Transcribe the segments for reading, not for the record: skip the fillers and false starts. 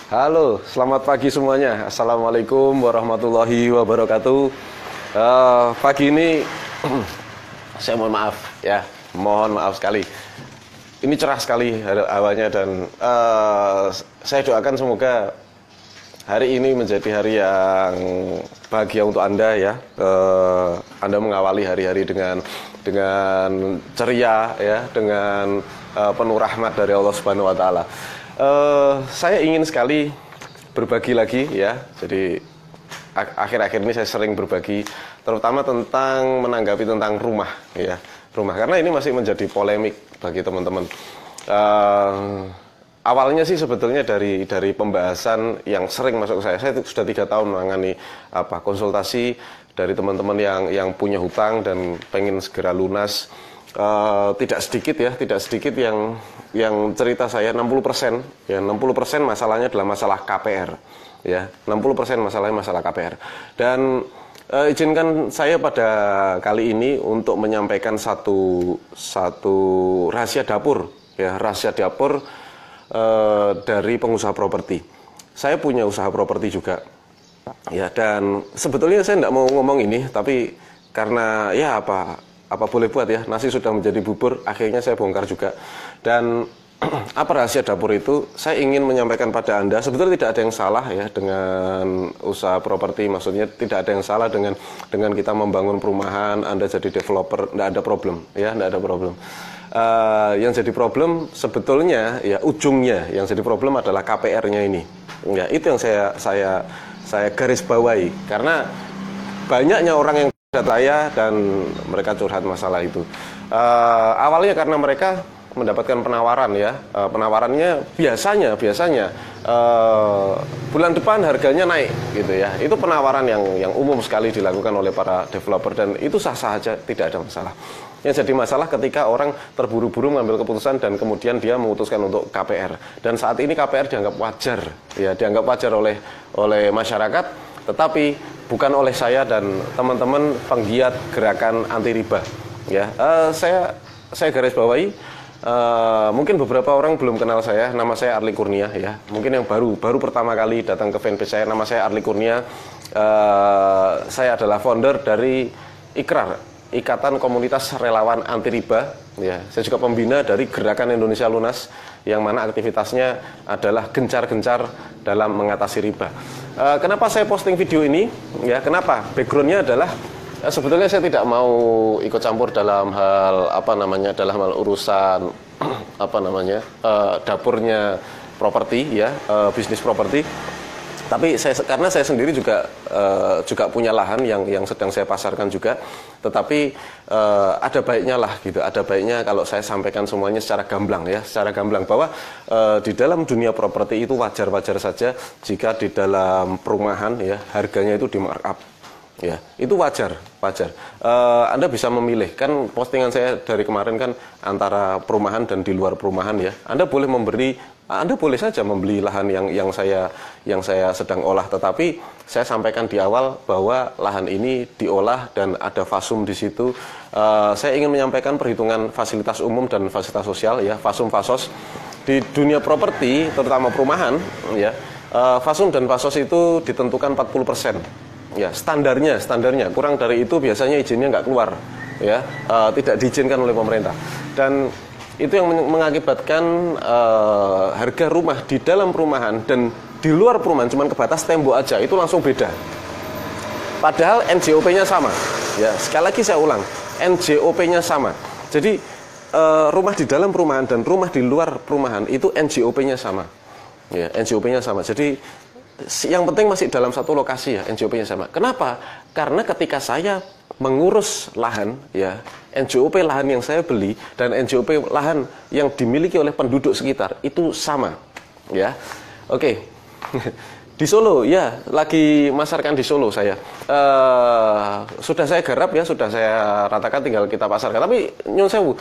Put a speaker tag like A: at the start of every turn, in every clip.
A: Halo, selamat pagi semuanya. Assalamualaikum warahmatullahi wabarakatuh. Pagi ini saya mohon maaf ya, mohon maaf sekali. Ini cerah sekali hawanya dan saya doakan semoga hari ini menjadi hari yang bahagia untuk Anda ya. Anda mengawali hari-hari dengan ceria ya, dengan penuh rahmat dari Allah Subhanahu wa taala. Saya ingin sekali berbagi lagi ya. Jadi akhir-akhir ini saya sering berbagi terutama tentang menanggapi tentang rumah ya. Rumah karena ini masih menjadi polemik bagi teman-teman. Awalnya sih sebetulnya dari pembahasan yang sering masuk ke saya. Saya sudah 3 tahun menangani konsultasi dari teman-teman yang punya hutang dan pengen segera lunas. Tidak sedikit yang cerita saya 60% ya, 60% masalahnya adalah masalah KPR ya, 60% masalahnya masalah KPR. Dan izinkan saya pada kali ini untuk menyampaikan satu rahasia dapur ya, rahasia dapur dari pengusaha properti. Saya punya usaha properti juga ya, dan sebetulnya saya tidak mau ngomong ini, tapi karena ya apa boleh buat ya, nasi sudah menjadi bubur, akhirnya saya bongkar juga. Dan apa rahasia dapur itu? Saya ingin menyampaikan pada Anda, sebetulnya tidak ada yang salah ya dengan usaha properti, maksudnya tidak ada yang salah dengan kita membangun perumahan, Anda jadi developer, tidak ada problem ya, tidak ada problem. Yang jadi problem sebetulnya ya, ujungnya yang jadi problem adalah KPR-nya ini. Ya, itu yang saya garis bawahi, karena banyaknya orang yang saya dan mereka curhat masalah itu. Awalnya karena mereka mendapatkan penawaran ya, penawarannya biasanya bulan depan harganya naik gitu ya. Itu penawaran yang umum sekali dilakukan oleh para developer dan itu sah-sah aja, tidak ada masalah. Yang jadi masalah ketika orang terburu-buru mengambil keputusan dan kemudian dia memutuskan untuk KPR. Dan saat ini KPR dianggap wajar ya, dianggap wajar oleh masyarakat, tetapi bukan oleh saya dan teman-teman penggiat gerakan anti riba ya. Saya garis bawahi, mungkin beberapa orang belum kenal saya, nama saya Arli Kurnia ya. Mungkin yang baru pertama kali datang ke fanpage saya, nama saya Arli Kurnia. Saya adalah founder dari IKRAR, Ikatan Komunitas Relawan Anti Riba ya. Saya juga pembina dari Gerakan Indonesia Lunas, yang mana aktivitasnya adalah gencar-gencar dalam mengatasi riba. Kenapa saya posting video ini? Ya, kenapa? Backgroundnya adalah sebetulnya saya tidak mau ikut campur dalam hal dalam hal urusan dapurnya properti ya, bisnis properti. Tapi karena saya sendiri juga punya lahan yang sedang saya pasarkan juga. Tetapi ada baiknya lah gitu, ada baiknya kalau saya sampaikan semuanya secara gamblang ya, secara gamblang bahwa di dalam dunia properti itu wajar-wajar saja jika di dalam perumahan ya harganya itu di markup. Ya, itu wajar. Anda bisa memilih, kan postingan saya dari kemarin kan antara perumahan dan di luar perumahan ya. Anda boleh saja membeli lahan yang saya sedang olah, tetapi saya sampaikan di awal bahwa lahan ini diolah dan ada fasum di situ. Saya ingin menyampaikan perhitungan fasilitas umum dan fasilitas sosial ya, fasum fasos di dunia properti, terutama perumahan ya. Fasum dan fasos itu ditentukan 40%. Ya, standarnya kurang dari itu biasanya izinnya nggak keluar ya, tidak diizinkan oleh pemerintah, dan itu yang mengakibatkan harga rumah di dalam perumahan dan di luar perumahan cuman kebatas tembok aja itu langsung beda, padahal NJOP-nya sama ya. Sekali lagi saya ulang, NJOP-nya sama. Jadi rumah di dalam perumahan dan rumah di luar perumahan itu NJOP-nya sama ya, NJOP-nya sama. Jadi yang penting masih dalam satu lokasi ya, NJOP-nya sama. Kenapa? Karena ketika saya mengurus lahan ya, NJOP lahan yang saya beli dan NJOP lahan yang dimiliki oleh penduduk sekitar itu sama ya. Oke. Di Solo ya, lagi masarkan di Solo saya. Sudah saya garap ya, sudah saya ratakan, tinggal kita pasarkan. Tapi nyun sewu,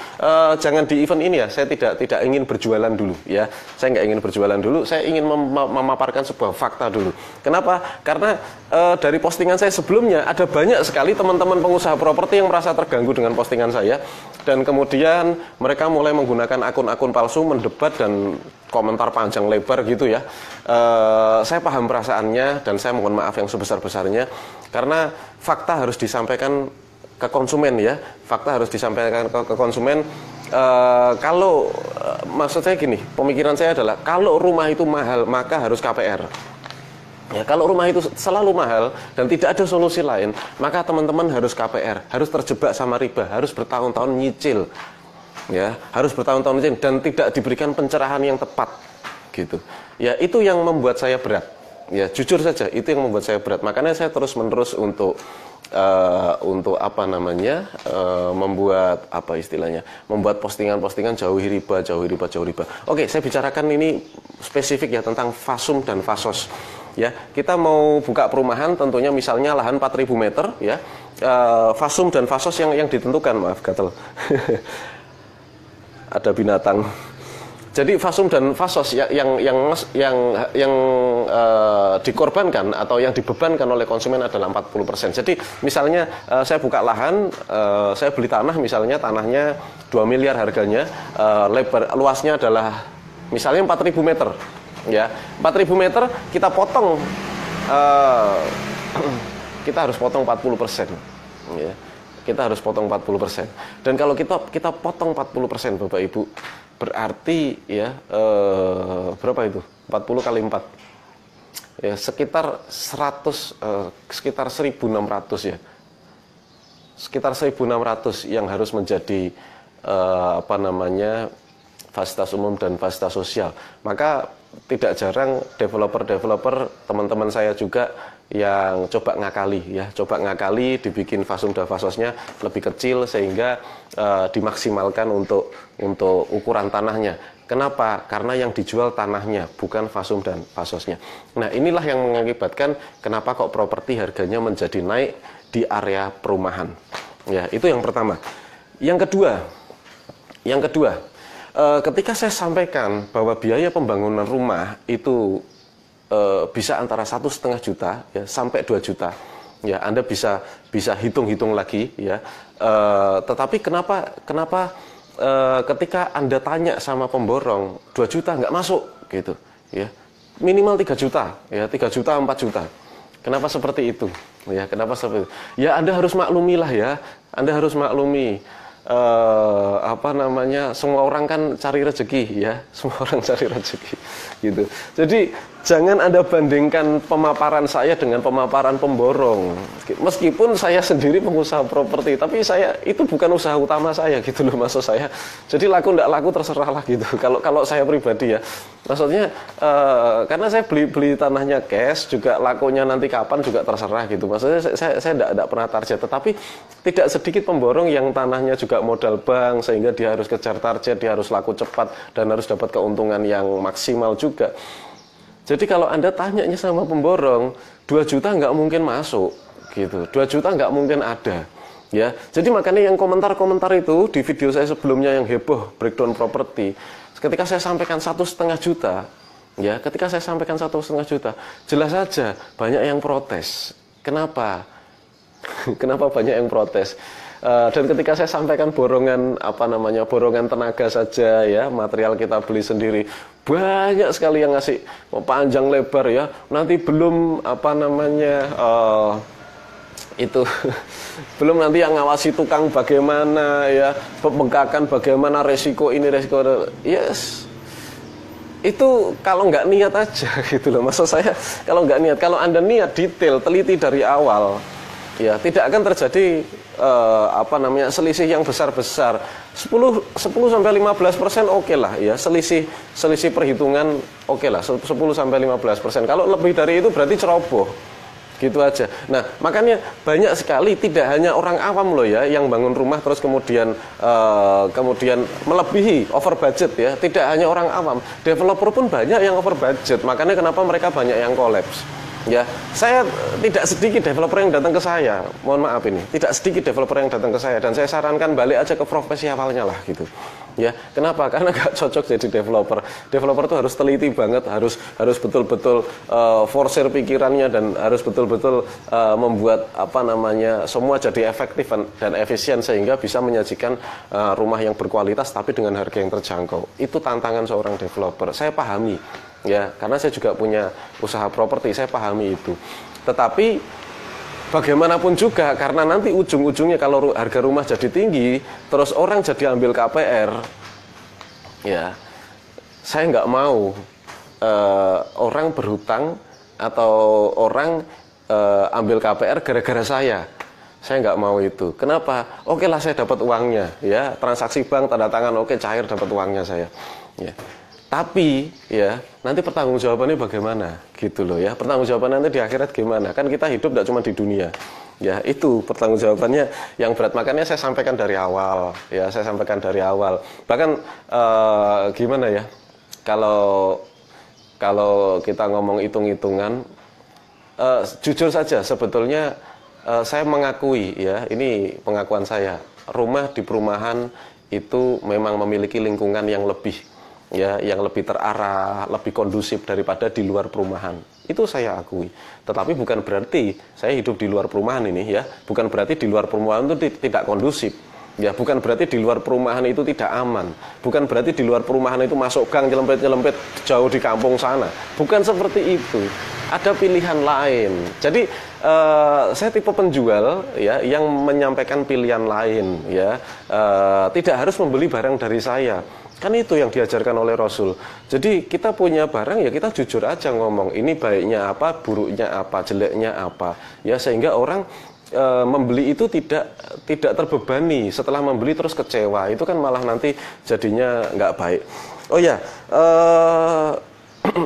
A: jangan di event ini ya. Saya tidak ingin berjualan dulu ya. Saya nggak ingin berjualan dulu. Saya ingin memaparkan sebuah fakta dulu. Kenapa? Karena dari postingan saya sebelumnya ada banyak sekali teman-teman pengusaha properti yang merasa terganggu dengan postingan saya, dan kemudian mereka mulai menggunakan akun-akun palsu mendebat dan komentar panjang lebar gitu ya. Saya paham perasaannya dan saya mohon maaf yang sebesar-besarnya karena fakta harus disampaikan ke konsumen ya. Fakta harus disampaikan ke konsumen. Kalau maksud saya gini, pemikiran saya adalah kalau rumah itu mahal maka harus KPR. Ya, kalau rumah itu selalu mahal dan tidak ada solusi lain, maka teman-teman harus KPR, harus terjebak sama riba, harus bertahun-tahun nyicil. Ya, harus bertahun-tahun nyicil dan tidak diberikan pencerahan yang tepat gitu. Ya, itu yang membuat saya berat. Ya, jujur saja, itu yang membuat saya berat. Makanya saya terus-menerus untuk apa namanya membuat apa istilahnya, membuat postingan-postingan jauhi riba, jauhi riba, jauhi riba. Oke, saya bicarakan ini spesifik ya tentang fasum dan fasos. Ya, kita mau buka perumahan, tentunya misalnya lahan 4.000 meter, ya, fasum dan fasos yang ditentukan, maaf gatel, ada binatang. Jadi fasum dan fasos yang dikorbankan atau yang dibebankan oleh konsumen adalah 40%. Jadi misalnya saya buka lahan, saya beli tanah, misalnya tanahnya 2 miliar harganya, lebar luasnya adalah misalnya 4.000 meter. Ya, 4.000 meter kita potong, kita harus potong 40%. Ya, kita harus potong 40%. Dan kalau kita potong 40%, Bapak Ibu, berarti ya berapa itu? 40 kali 4. Ya, sekitar 1.600 ya. Sekitar 1.600 yang harus menjadi apa namanya? Fasilitas umum dan fasilitas sosial. Maka tidak jarang developer teman-teman saya juga yang coba ngakali dibikin fasum dan fasosnya lebih kecil sehingga dimaksimalkan untuk ukuran tanahnya. Kenapa? Karena yang dijual tanahnya bukan fasum dan fasosnya. Nah, inilah yang mengakibatkan kenapa kok properti harganya menjadi naik di area perumahan. Ya, itu yang pertama. Yang kedua, ketika saya sampaikan bahwa biaya pembangunan rumah itu bisa antara 1,5 juta ya, sampai 2 juta, ya Anda bisa hitung-hitung lagi ya. Tetapi kenapa ketika Anda tanya sama pemborong 2 juta nggak masuk gitu, ya minimal 3 juta, ya 3 juta 4 juta. Kenapa seperti itu? Ya kenapa seperti itu? Ya Anda harus maklumilah ya, Anda harus maklumi. Apa namanya, semua orang kan cari rezeki ya, semua orang cari rezeki gitu. Jadi jangan Anda bandingkan pemaparan saya dengan pemaparan pemborong. Meskipun saya sendiri pengusaha properti, tapi saya itu bukan usaha utama saya gitu loh, maksud saya. Jadi laku ndak laku terserah lah gitu. Kalau saya pribadi ya, maksudnya karena saya beli tanahnya cash, juga lakunya nanti kapan juga terserah gitu. Maksudnya saya ndak pernah target, tetapi tidak sedikit pemborong yang tanahnya juga modal bank sehingga dia harus kejar target, dia harus laku cepat dan harus dapat keuntungan yang maksimal juga. Jadi kalau Anda tanyanya sama pemborong, 2 juta nggak mungkin masuk gitu. 2 juta nggak mungkin ada. Ya. Jadi makanya yang komentar-komentar itu di video saya sebelumnya yang heboh breakdown properti, ketika saya sampaikan 1,5 juta, ya, ketika saya sampaikan 1,5 juta, jelas saja banyak yang protes. Kenapa? Kenapa banyak yang protes? Dan ketika saya sampaikan borongan tenaga saja ya, material kita beli sendiri, banyak sekali yang ngasih panjang lebar ya. Nanti belum itu belum nanti yang ngawasi tukang bagaimana ya, pembengkakan bagaimana, resiko ini resiko yes. Itu kalau nggak niat aja gitu loh. Maksud saya kalau nggak niat, kalau Anda niat detail, teliti dari awal, ya tidak akan terjadi selisih yang besar-besar. 10-15% oke lah ya, selisih perhitungan oke lah, 10-15%. Kalau lebih dari itu berarti ceroboh. Gitu aja. Nah, makanya banyak sekali tidak hanya orang awam loh ya yang bangun rumah terus kemudian melebihi over budget ya. Tidak hanya orang awam, developer pun banyak yang over budget. Makanya kenapa mereka banyak yang kolaps. Ya, saya tidak sedikit developer yang datang ke saya. Mohon maaf ini, tidak sedikit developer yang datang ke saya dan saya sarankan balik aja ke profesi awalnya lah gitu. Ya, kenapa? Karena nggak cocok jadi developer. Developer tuh harus teliti banget, harus betul-betul forsir pikirannya dan harus betul-betul membuat semua jadi efektif dan efisien sehingga bisa menyajikan rumah yang berkualitas tapi dengan harga yang terjangkau. Itu tantangan seorang developer. Saya pahami, ya, karena saya juga punya usaha properti, saya pahami itu. Tetapi bagaimanapun juga, karena nanti ujung-ujungnya kalau harga rumah jadi tinggi, terus orang jadi ambil KPR, ya, saya nggak mau orang berhutang atau orang ambil KPR gara-gara saya. Saya nggak mau itu. Kenapa? Oke lah, saya dapat uangnya, ya, transaksi bank tanda tangan, oke, cair, dapat uangnya saya. Ya. Tapi ya nanti pertanggungjawabannya bagaimana gitu loh ya, pertanggungjawaban nanti di akhirat gimana, kan kita hidup tidak cuma di dunia ya, itu pertanggungjawabannya yang berat. Makanya saya sampaikan dari awal ya, bahkan gimana ya, kalau kita ngomong hitung-hitungan, jujur saja sebetulnya saya mengakui ya, ini pengakuan saya, rumah di perumahan itu memang memiliki lingkungan yang lebih terarah, lebih kondusif daripada di luar perumahan. Itu saya akui. Tetapi bukan berarti saya hidup di luar perumahan ini ya, bukan berarti di luar perumahan itu tidak kondusif. Ya, bukan berarti di luar perumahan itu tidak aman. Bukan berarti di luar perumahan itu masuk gang nyelempet-nyelempet jauh di kampung sana. Bukan seperti itu. Ada pilihan lain. Jadi saya tipe penjual ya yang menyampaikan pilihan lain ya. Tidak harus membeli barang dari saya. Kan itu yang diajarkan oleh Rasul. Jadi kita punya barang ya kita jujur aja ngomong, ini baiknya apa, buruknya apa, jeleknya apa. Ya, sehingga orang membeli itu tidak terbebani. Setelah membeli terus kecewa, itu kan malah nanti jadinya nggak baik. Oh ya,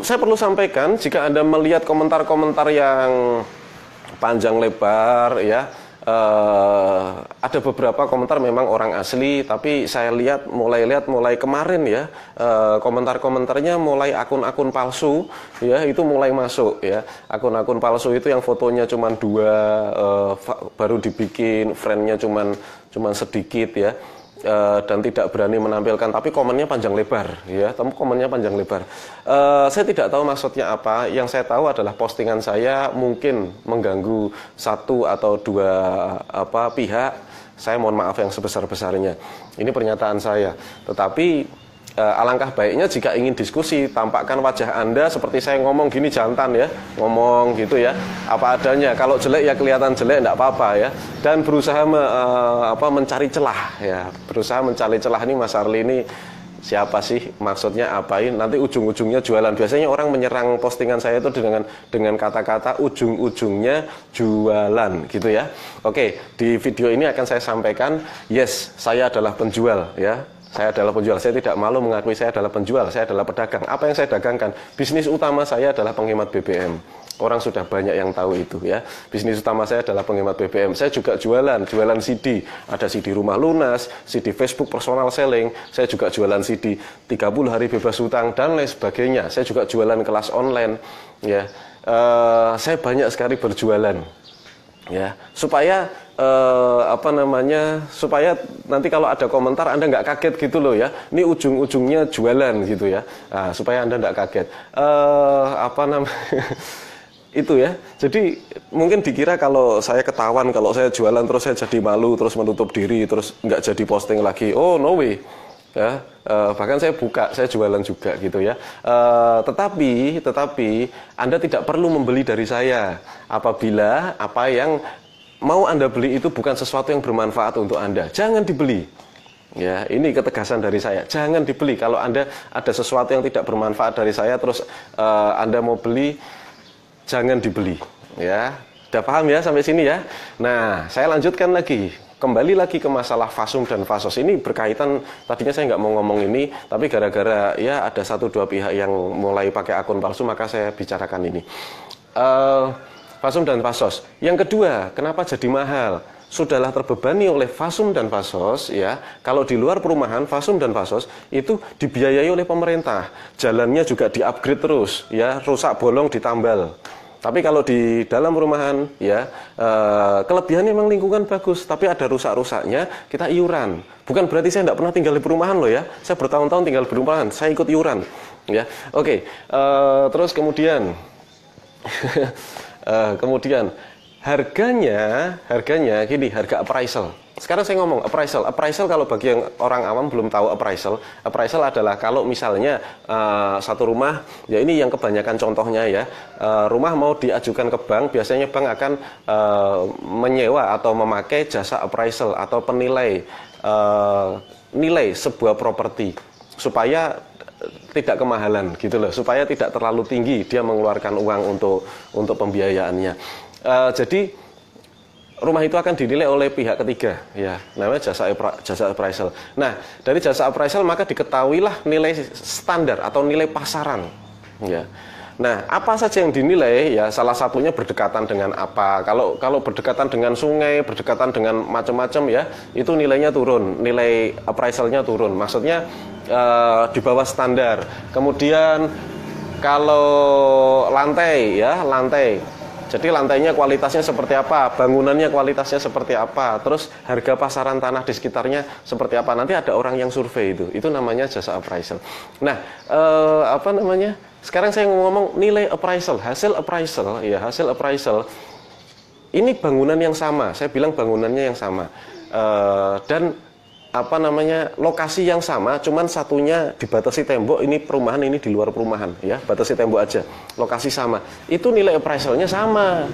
A: saya perlu sampaikan, jika Anda melihat komentar-komentar yang panjang lebar ya, ada beberapa komentar memang orang asli, tapi saya mulai kemarin ya, komentar-komentarnya mulai akun-akun palsu ya, itu mulai masuk ya. Akun-akun palsu itu yang fotonya cuma 2, baru dibikin, friend-nya cuma sedikit ya. Dan tidak berani menampilkan, tapi komennya panjang lebar ya, saya tidak tahu maksudnya apa. Yang saya tahu adalah postingan saya mungkin mengganggu 1 atau 2 pihak. Saya mohon maaf yang sebesar-besarnya, ini pernyataan saya. Tetapi alangkah baiknya jika ingin diskusi, tampakkan wajah Anda seperti saya ngomong gini, jantan ya, ngomong gitu ya, apa adanya. Kalau jelek ya kelihatan jelek, enggak apa-apa ya. Dan berusaha mencari celah ya, ini Mas Arli ini siapa sih, maksudnya apain, nanti ujung-ujungnya jualan. Biasanya orang menyerang postingan saya itu dengan kata-kata ujung-ujungnya jualan gitu ya. Oke, di video ini akan saya sampaikan, yes, saya adalah penjual ya. Saya adalah penjual, saya tidak malu mengakui saya adalah penjual, saya adalah pedagang. Apa yang saya dagangkan? Bisnis utama saya adalah penghemat BBM. Orang sudah banyak yang tahu itu ya. Bisnis utama saya adalah penghemat BBM. Saya juga jualan CD. Ada CD rumah lunas, CD Facebook personal selling. Saya juga jualan CD 30 hari bebas hutang dan lain sebagainya. Saya juga jualan kelas online ya. Saya banyak sekali berjualan ya, supaya supaya nanti kalau ada komentar Anda nggak kaget gitu loh ya, ini ujung-ujungnya jualan gitu ya. Nah, supaya Anda nggak kaget, itu ya. Jadi mungkin dikira kalau saya ketahuan kalau saya jualan terus saya jadi malu, terus menutup diri, terus nggak jadi posting lagi. Oh, no way ya. Bahkan saya jualan juga gitu ya. Tetapi Anda tidak perlu membeli dari saya apabila apa yang mau Anda beli itu bukan sesuatu yang bermanfaat untuk Anda. Jangan dibeli. Ya, ini ketegasan dari saya. Jangan dibeli. Kalau Anda ada sesuatu yang tidak bermanfaat dari saya terus Anda mau beli, jangan dibeli. Ya, udah paham ya sampai sini ya. Nah, saya lanjutkan lagi. Kembali lagi ke masalah fasum dan fasos. Ini berkaitan, tadinya saya nggak mau ngomong ini, tapi gara-gara ya ada 1-2 pihak yang mulai pakai akun palsu, maka saya bicarakan ini. Fasum dan fasos. Yang kedua, kenapa jadi mahal? Sudahlah terbebani oleh fasum dan fasos ya. Kalau di luar perumahan, fasum dan fasos itu dibiayai oleh pemerintah. Jalannya juga di-upgrade terus ya, rusak bolong ditambal. Tapi kalau di dalam perumahan, ya kelebihannya memang lingkungan bagus, tapi ada rusak-rusaknya, kita iuran. Bukan berarti saya tidak pernah tinggal di perumahan loh ya. Saya bertahun-tahun tinggal di perumahan, saya ikut iuran. Ya, oke. Terus kemudian, harganya gini, harga appraisal. Sekarang saya ngomong appraisal. Appraisal kalau bagi yang orang awam belum tahu appraisal adalah kalau misalnya satu rumah, ya ini yang kebanyakan contohnya ya, rumah mau diajukan ke bank, biasanya bank akan menyewa atau memakai jasa appraisal atau penilai nilai sebuah properti supaya tidak kemahalan gitu loh, supaya tidak terlalu tinggi dia mengeluarkan uang untuk pembiayaannya. Jadi rumah itu akan dinilai oleh pihak ketiga, ya, namanya jasa appraisal. Nah, dari jasa appraisal maka diketahuilah nilai standar atau nilai pasaran, ya. Nah, apa saja yang dinilai, ya, salah satunya berdekatan dengan apa. Kalau berdekatan dengan sungai, berdekatan dengan macam-macam, ya, itu nilainya turun, nilai appraisalnya turun. Maksudnya di bawah standar. Kemudian kalau lantai, ya, lantai. Jadi lantainya kualitasnya seperti apa, bangunannya kualitasnya seperti apa, terus harga pasaran tanah di sekitarnya seperti apa. Nanti ada orang yang survei itu namanya jasa appraisal. Nah, sekarang saya ngomong nilai appraisal, hasil appraisal, ya, hasil appraisal. Ini bangunan yang sama, saya bilang bangunannya yang sama, dan lokasi yang sama, cuman satunya dibatasi tembok, ini perumahan, ini di luar perumahan, ya, batasi tembok aja, lokasi sama, itu nilai appraisalnya sama,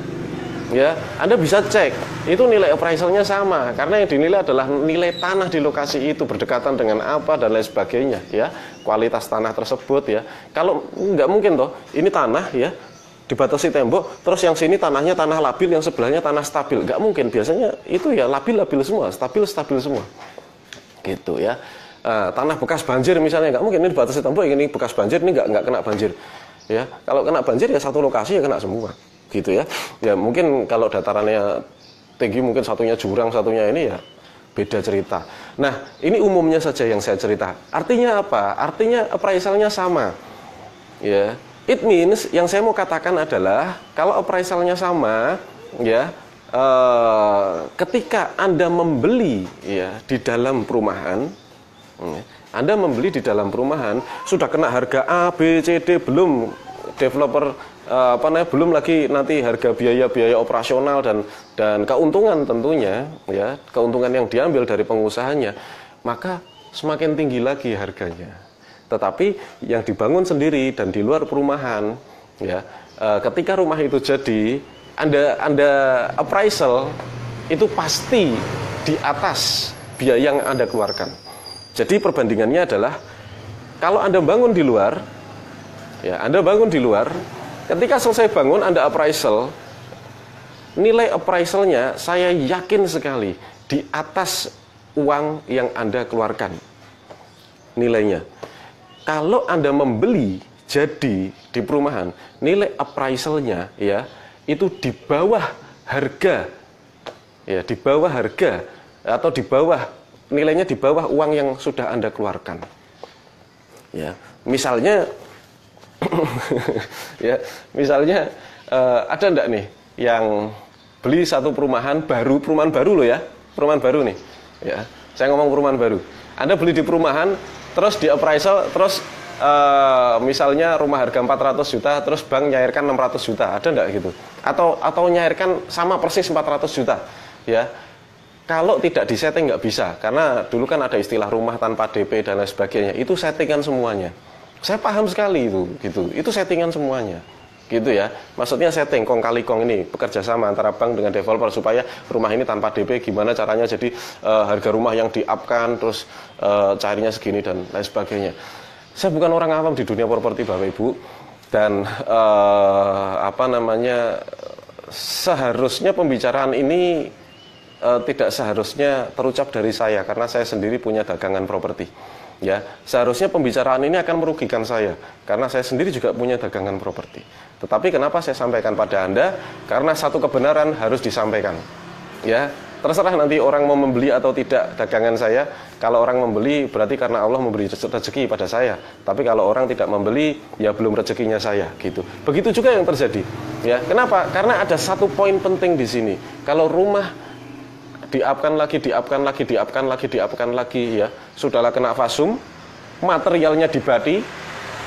A: ya, Anda bisa cek, itu nilai appraisalnya sama, karena yang dinilai adalah nilai tanah di lokasi itu, berdekatan dengan apa dan lain sebagainya, ya, kualitas tanah tersebut, ya, kalau nggak mungkin toh, ini tanah, ya, dibatasi tembok, terus yang sini tanahnya tanah labil, yang sebelahnya tanah stabil, nggak mungkin, biasanya itu ya labil-labil semua, stabil-stabil semua. Gitu ya, tanah bekas banjir misalnya nggak mungkin ini dibatasi tembok, ini bekas banjir, ini nggak kena banjir, ya. Kalau kena banjir ya satu lokasi ya kena semua, gitu ya. Ya mungkin kalau datarannya tinggi mungkin satunya jurang, satunya ini ya beda cerita. Nah ini umumnya saja yang saya cerita. Artinya apa? Artinya appraisalnya sama, ya. It means yang saya mau katakan adalah kalau appraisalnya sama, ya. Ketika Anda membeli, ya, di dalam perumahan, Anda membeli di dalam perumahan sudah kena harga A, B, C, D, belum developer belum lagi nanti harga biaya operasional dan keuntungan tentunya, ya, keuntungan yang diambil dari pengusahanya, maka semakin tinggi lagi harganya. Tetapi yang dibangun sendiri dan di luar perumahan, ya, ketika rumah itu jadi, Anda appraisal itu pasti di atas biaya yang Anda keluarkan. Jadi perbandingannya adalah kalau Anda bangun di luar, ya, Anda bangun di luar, ketika selesai bangun Anda appraisal, nilai appraisalnya saya yakin sekali di atas uang yang Anda keluarkan nilainya. Kalau Anda membeli jadi di perumahan, nilai appraisalnya, ya, itu di bawah harga, ya, di bawah harga atau di bawah nilainya, di bawah uang yang sudah Anda keluarkan, ya. Misalnya ya, misalnya ada enggak nih yang beli satu perumahan baru loh, ya, perumahan baru nih, ya, saya ngomong perumahan baru. Anda beli di perumahan, terus di appraisal, terus misalnya rumah harga 400 juta, terus bank nyairkan 600 juta, ada enggak gitu? Atau nyairkan sama persis 400 juta, ya. Kalau tidak disetting nggak bisa, karena dulu kan ada istilah rumah tanpa DP dan lain sebagainya, itu settingan semuanya. Saya paham sekali itu, gitu. Itu settingan semuanya, gitu ya. Maksudnya setting kong kali kong ini bekerja sama antara bank dengan developer supaya rumah ini tanpa DP gimana caranya, jadi harga rumah yang di-up-kan, terus cairnya segini dan lain sebagainya. Saya bukan orang awam di dunia properti, Bapak Ibu, dan seharusnya pembicaraan ini tidak seharusnya terucap dari saya, karena saya sendiri punya dagangan properti, ya. Seharusnya pembicaraan ini akan merugikan saya, karena saya sendiri juga punya dagangan properti. Tetapi kenapa saya sampaikan pada Anda? Karena satu kebenaran harus disampaikan, ya. terserah nanti orang mau membeli atau tidak dagangan saya. Kalau orang membeli berarti karena Allah memberi rezeki pada saya. Tapi kalau orang tidak membeli, ya belum rezekinya saya, gitu. Begitu juga yang terjadi. Ya, kenapa? Karena ada satu poin penting di sini. Kalau rumah diapkan lagi, ya, sudahlah kena fasum, materialnya dibadi,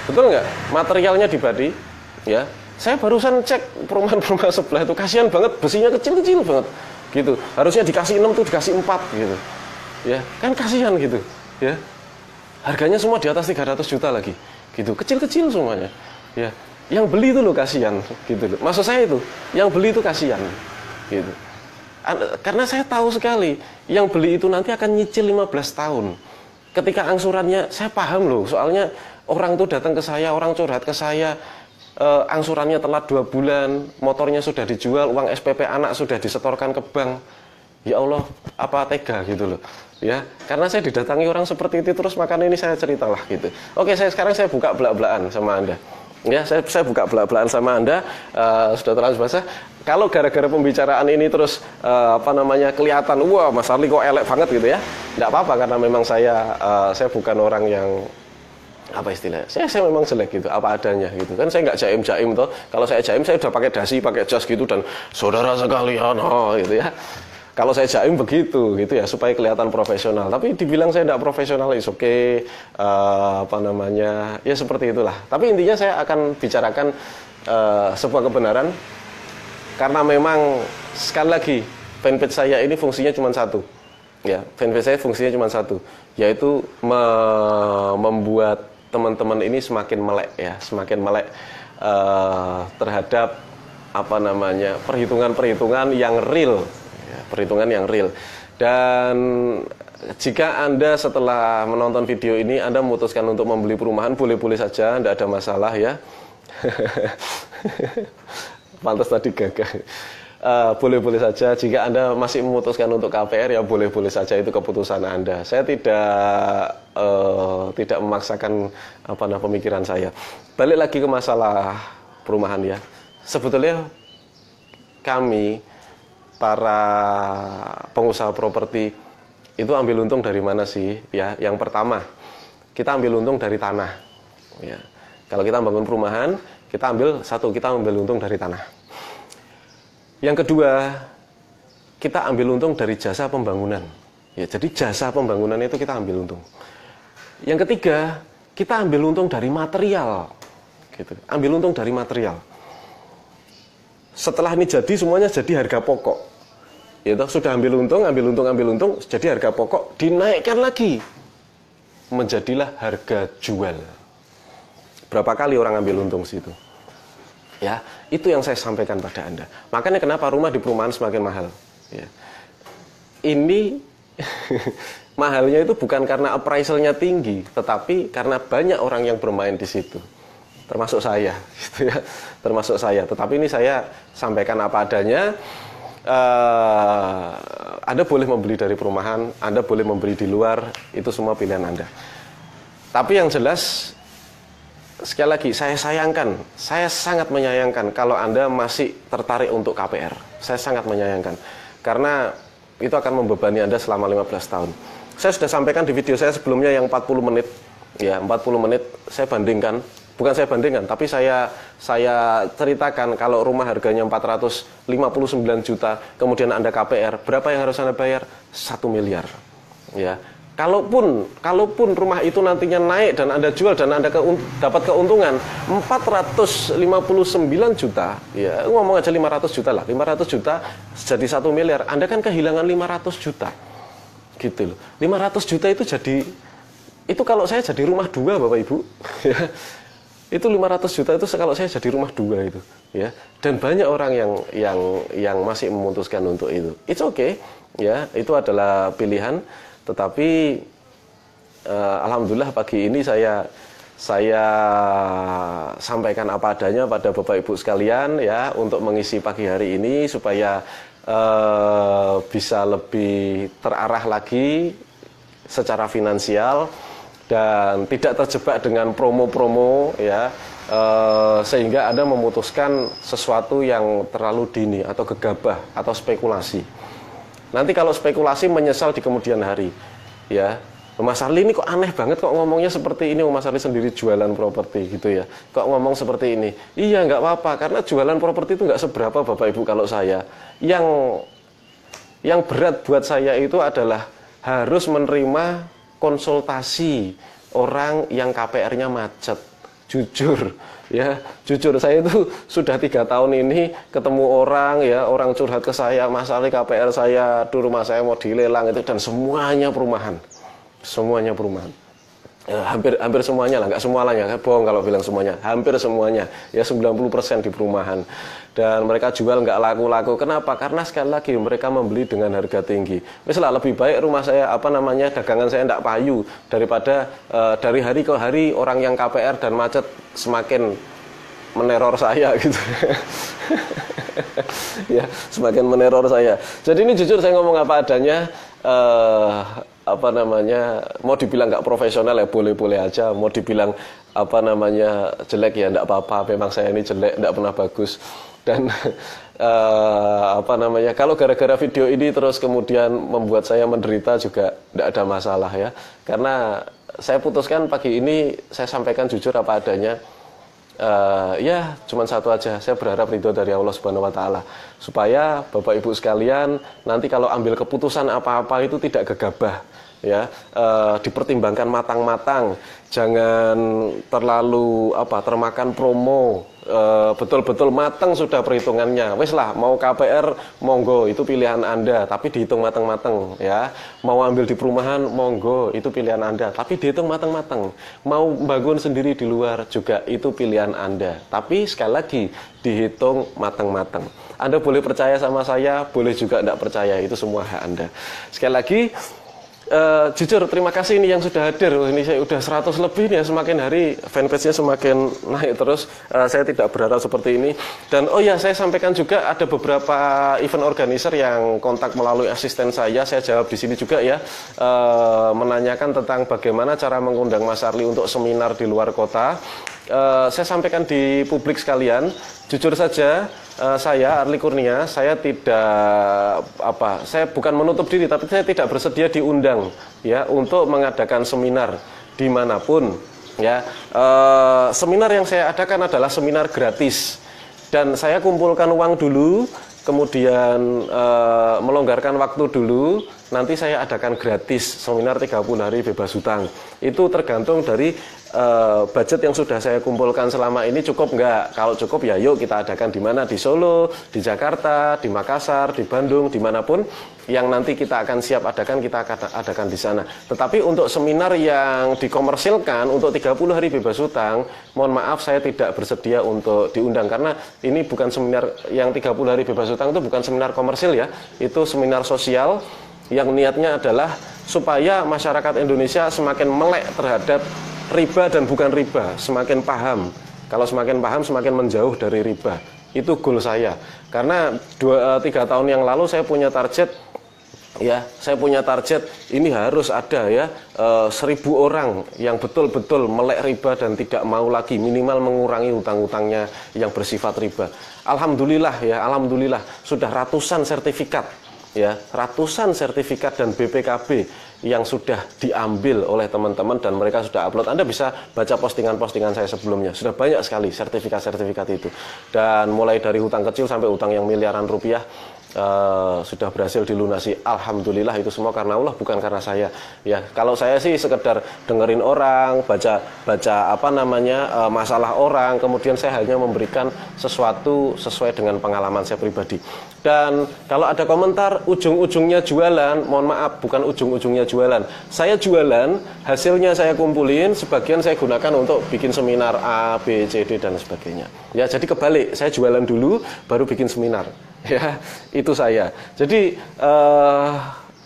A: betul nggak? Materialnya dibadi, ya. Saya barusan cek perumahan-perumahan sebelah itu, kasihan banget, besinya kecil-kecil banget, gitu. Harusnya dikasih 6 tuh dikasih 4, gitu. Ya, kan kasihan gitu, ya. Harganya semua di atas 300 juta lagi, gitu. Kecil-kecil semuanya, ya. Yang beli itu loh kasihan, gitu loh. Maksud saya itu, yang beli itu kasihan, gitu. Karena saya tahu sekali, yang beli itu nanti akan nyicil 15 tahun. Ketika angsurannya, saya paham loh, soalnya orang tuh datang ke saya, orang curhat ke saya, angsurannya telat 2 bulan, motornya sudah dijual, uang SPP anak sudah disetorkan ke bank. Ya Allah, apa tega gitu loh. Ya, karena saya didatangi orang seperti itu terus, makanya ini saya ceritalah gitu. Oke, sekarang saya buka belak-belakan sama Anda. Ya, saya buka belak-belakan sama Anda, sudah terlalu basah. Kalau gara-gara pembicaraan ini terus kelihatan, wah Mas Arli kok elek banget gitu ya. Tidak apa-apa, karena memang saya bukan orang yang apa istilahnya, saya memang jelek gitu, apa adanya gitu kan. Saya nggak jaim toh. Kalau saya jaim, saya udah pakai dasi, pakai jas gitu, dan saudara sekalian, gitu ya. Kalau saya jaim begitu gitu ya, supaya kelihatan profesional. Tapi dibilang saya tidak profesional, is oke, ya seperti itulah. Tapi intinya saya akan bicarakan sebuah kebenaran, karena memang sekali lagi fanpage saya ini fungsinya cuma satu. Ya, fanpage saya fungsinya cuma satu, yaitu membuat teman-teman ini semakin melek ya, semakin melek terhadap perhitungan-perhitungan yang real, ya, perhitungan yang real. Dan jika Anda setelah menonton video ini Anda memutuskan untuk membeli perumahan, boleh-boleh saja, tidak ada masalah ya. Pantas tadi gagah. Boleh-boleh saja. Jika Anda masih memutuskan untuk KPR, ya boleh-boleh saja, itu keputusan Anda. Saya tidak memaksakan pemikiran saya. Balik lagi ke masalah perumahan ya. Sebetulnya kami para pengusaha properti itu ambil untung dari mana sih? Ya, yang pertama, kita ambil untung dari tanah. Ya. Kalau kita bangun perumahan, kita ambil untung dari tanah. Yang kedua, kita ambil untung dari jasa pembangunan. Ya, jadi jasa pembangunan itu kita ambil untung. Yang ketiga, kita ambil untung dari material. Gitu. Ambil untung dari material. Setelah ini jadi, semuanya jadi harga pokok. Ya, sudah ambil untung, jadi harga pokok dinaikkan lagi. Menjadilah harga jual. Berapa kali orang ambil untung situ? Ya, itu yang saya sampaikan pada Anda. Makanya kenapa rumah di perumahan semakin mahal. Ya. Ini mahalnya itu bukan karena appraisalnya tinggi, tetapi karena banyak orang yang bermain di situ. Termasuk saya, gitu ya. Termasuk saya. Tetapi ini saya sampaikan apa adanya. Anda boleh membeli dari perumahan, Anda boleh membeli di luar, itu semua pilihan Anda. Tapi yang jelas, sekali lagi, saya sangat menyayangkan kalau Anda masih tertarik untuk KPR. Saya sangat menyayangkan, karena itu akan membebani Anda selama 15 tahun. Saya sudah sampaikan di video saya sebelumnya yang 40 menit. Ya, 40 menit saya bandingkan. Bukan saya bandingkan, tapi saya ceritakan kalau rumah harganya 459 juta, kemudian Anda KPR, berapa yang harus Anda bayar? 1 miliar. Ya. Kalaupun rumah itu nantinya naik dan Anda jual dan Anda dapat keuntungan 459 juta, ya ngomong aja 500 juta lah, 500 juta jadi 1 miliar, Anda kan kehilangan 500 juta. Gitu loh. 500 juta itu itu kalau saya jadi rumah 2 Bapak Ibu, ya. Itu 500 juta itu kalau saya jadi rumah 2 itu, ya. Dan banyak orang yang masih memutuskan untuk itu. It's okay, ya, itu adalah pilihan. Tetapi alhamdulillah pagi ini saya sampaikan apa adanya pada Bapak Ibu sekalian ya, untuk mengisi pagi hari ini supaya bisa lebih terarah lagi secara finansial dan tidak terjebak dengan promo-promo ya, sehingga Anda memutuskan sesuatu yang terlalu dini atau gegabah atau spekulasi. Nanti kalau spekulasi menyesal di kemudian hari. Ya, Mas Arli ini kok aneh banget kok ngomongnya seperti ini. Mas Arli sendiri jualan properti gitu ya. Kok ngomong seperti ini? Iya, nggak apa-apa, karena jualan properti itu nggak seberapa Bapak Ibu kalau saya. Yang berat buat saya itu adalah harus menerima konsultasi orang yang KPR-nya macet. Jujur, ya, jujur saya itu sudah 3 tahun ini ketemu orang ya, orang curhat ke saya, Mas Ali KPR saya, aduh rumah saya mau dilelang itu, dan semuanya perumahan, hampir semuanya lah, nggak semuanya, bohong kalau bilang semuanya, hampir semuanya, ya 90% di perumahan, dan mereka jual nggak laku-laku. Kenapa? Karena sekali lagi mereka membeli dengan harga tinggi. Misalnya lebih baik rumah saya dagangan saya nggak payu daripada dari hari ke hari orang yang KPR dan macet semakin meneror saya gitu. Ya, semakin meneror saya. Jadi ini jujur saya ngomong apa adanya. Mau dibilang nggak profesional ya boleh-boleh aja, mau dibilang jelek ya nggak apa-apa, memang saya ini jelek, nggak pernah bagus. Dan kalau gara-gara video ini terus kemudian membuat saya menderita juga nggak ada masalah ya, karena saya putuskan pagi ini saya sampaikan jujur apa adanya. Ya cuma satu aja, saya berharap ridho dari Allah Subhanahu Wa Taala, supaya Bapak Ibu sekalian nanti kalau ambil keputusan apa-apa itu tidak gegabah ya, dipertimbangkan matang-matang, jangan terlalu termakan promo, betul-betul matang sudah perhitungannya. Wes lah, mau KPR monggo, itu pilihan Anda, tapi dihitung matang-matang ya. Mau ambil di perumahan monggo, itu pilihan Anda, tapi dihitung matang-matang. Mau bangun sendiri di luar juga itu pilihan Anda, tapi sekali lagi dihitung matang-matang. Anda boleh percaya sama saya, boleh juga tidak percaya, itu semua hak Anda. Sekali lagi jujur terima kasih ini yang sudah hadir. Ini saya udah 100 lebih nih ya, semakin hari fanpage-nya semakin naik terus. Saya tidak berharap seperti ini. Dan saya sampaikan juga ada beberapa event organizer yang kontak melalui asisten saya jawab di sini juga ya, menanyakan tentang bagaimana cara mengundang Mas Arli untuk seminar di luar kota. Saya sampaikan di publik sekalian, jujur saja, saya Arli Kurnia, saya bukan menutup diri, tapi saya tidak bersedia diundang ya untuk mengadakan seminar dimanapun ya. Seminar yang saya adakan adalah seminar gratis, dan saya kumpulkan uang dulu, kemudian melonggarkan waktu dulu, nanti saya adakan gratis seminar 30 hari bebas hutang. Itu tergantung dari budget yang sudah saya kumpulkan selama ini cukup nggak. Kalau cukup ya yuk kita adakan di mana, di Solo, di Jakarta, di Makassar, di Bandung, dimanapun yang nanti kita akan siap adakan, kita akan adakan di sana. Tetapi untuk seminar yang dikomersilkan untuk 30 hari bebas hutang, mohon maaf saya tidak bersedia untuk diundang, karena ini bukan seminar yang 30 hari bebas hutang, itu bukan seminar komersil ya, itu seminar sosial yang niatnya adalah supaya masyarakat Indonesia semakin melek terhadap riba dan bukan riba, semakin paham. Kalau semakin paham, semakin menjauh dari riba. Itu goal saya. Karena 3 tahun yang lalu saya punya target, ini harus ada ya 1.000 orang yang betul-betul melek riba dan tidak mau lagi, minimal mengurangi hutang-hutangnya yang bersifat riba. Alhamdulillah ya, alhamdulillah sudah ratusan sertifikat dan BPKB yang sudah diambil oleh teman-teman dan mereka sudah upload. Anda bisa baca postingan-postingan saya sebelumnya. Sudah banyak sekali sertifikat-sertifikat itu. Dan mulai dari hutang kecil sampai hutang yang miliaran rupiah sudah berhasil dilunasi. Alhamdulillah, itu semua karena Allah, bukan karena saya. Ya, kalau saya sih sekedar dengerin orang, baca masalah orang, kemudian saya hanya memberikan sesuatu sesuai dengan pengalaman saya pribadi. Dan kalau ada komentar ujung-ujungnya jualan, mohon maaf, bukan ujung-ujungnya jualan. Saya jualan, hasilnya saya kumpulin, sebagian saya gunakan untuk bikin seminar A, B, C, D dan sebagainya. Ya, jadi kebalik, saya jualan dulu baru bikin seminar. Ya, itu saya. Jadi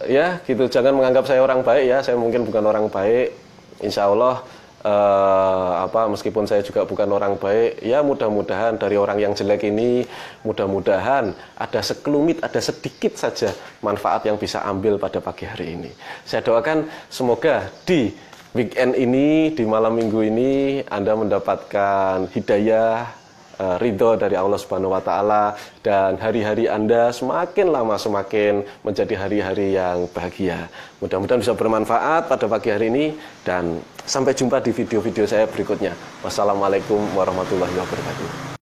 A: ya gitu, jangan menganggap saya orang baik ya. Saya mungkin bukan orang baik. Insya Allah meskipun saya juga bukan orang baik, ya mudah-mudahan dari orang yang jelek ini, mudah-mudahan ada sekelumit, ada sedikit saja manfaat yang bisa ambil pada pagi hari ini. Saya doakan semoga di weekend ini, di malam minggu ini, Anda mendapatkan hidayah, ridho dari Allah Subhanahu wa taala, dan hari-hari Anda semakin lama semakin menjadi hari-hari yang bahagia. Mudah-mudahan bisa bermanfaat pada pagi hari ini, dan sampai jumpa di video-video saya berikutnya. Wassalamualaikum warahmatullahi wabarakatuh.